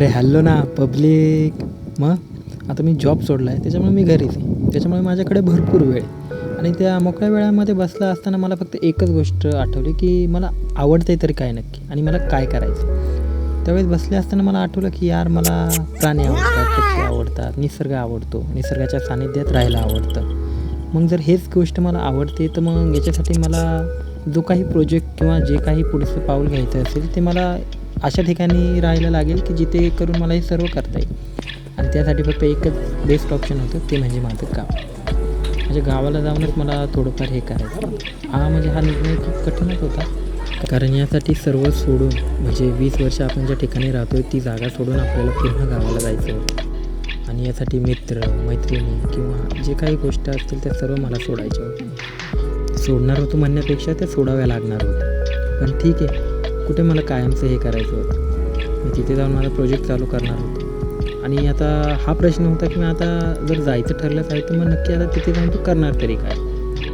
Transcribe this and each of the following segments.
अरे हॅलो ना पब्लिक. मग आता मी जॉब सोडला आहे, त्याच्यामुळे मी घरीच आहे. त्याच्यामुळे माझ्याकडे भरपूर वेळ आहे. आणि त्या मोकळ्या वेळामध्ये बसला असताना मला फक्त एकच गोष्ट आठवली की मला आवडते तरी काय नक्की आणि मला काय करायचं. त्यावेळेस बसले असताना मला आठवलं की यार मला प्राणी आवडतात, पक्षी आवडतात, निसर्ग आवडतो, निसर्गाच्या सानिध्यात राहायला आवडतं. मग जर हेच गोष्ट मला आवडते तर मग याच्यासाठी मला जो काही प्रोजेक्ट किंवा जे काही पुढचं पाऊल घ्यायचं असेल ते मला अशा ठिकाणी राहायला लागेल की जिथे करून मला हे सर्व करता येईल. आणि त्यासाठी फक्त एकच बेस्ट ऑप्शन होतं, ते म्हणजे माझं गाव. म्हणजे गावाला जाऊनच मला थोडंफार हे करायचं होतं. म्हणजे हा निर्णय खूप कठीणच होता, कारण यासाठी सर्व सोडून म्हणजे 20 वर्ष आपण ज्या ठिकाणी राहतो आहे ती जागा सोडून आपल्याला पूर्ण गावाला जायचं होतं. आणि यासाठी मित्र मैत्रिणी किंवा जे काही गोष्टी असतील त्या सर्व मला सोडायच्या होत्या. सोडणार होतो म्हणण्यापेक्षा त्या सोडाव्या लागणार होत्या. पण ठीक आहे, कुठे मला कायमचं हे करायचं होतं. मी तिथे जाऊन माझा प्रोजेक्ट चालू करणार होतो. आणि आता हा प्रश्न होता की मी आता जर जायचं ठरलंच आहे तर मग नक्की आता तिथे जाऊन तू करणार तरी काय.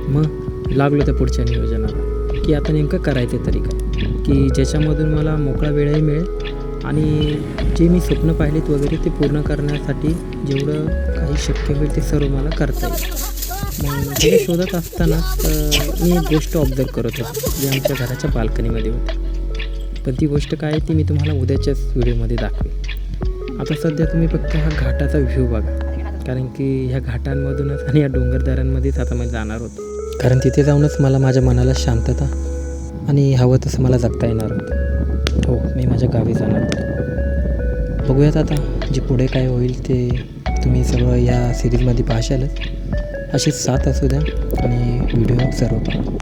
मग लागलो त्या पुढच्या नियोजनाला की आता नेमकं करायचं तरी काय, की ज्याच्यामधून मला मोकळा वेळही मिळेल आणि जे मी स्वप्न पाहिलेत वगैरे ते पूर्ण करण्यासाठी जेवढं काही शक्य होईल ते सर्व मला करता येईल. मग ते शोधत असतानाच मी एक गोष्ट ऑब्झर्व करत होतो जी आमच्या घराच्या बाल्कनीमध्ये होती. पण ती गोष्ट काय आहे ती मी तुम्हाला उद्याच्याच व्हिडिओमध्ये दाखवेल. आता सध्या तुम्ही फक्त हा घाटाचा व्ह्यू बघा, कारण की ह्या घाटांमधूनच आणि या डोंगरदऱ्यांमध्येच आता मी जाणार होतो. कारण तिथे जाऊनच मला माझ्या मनाला शांतता आणि हवं तसं मला जगता येणार होतं. हो, मी माझ्या गावी जाणार होतो. बघूयात आता जे पुढे काय होईल ते तुम्ही सगळं या सिरीजमध्ये पाहशालच. अशीच साथ असू द्या आणि व्हिडिओ सर्व पहा.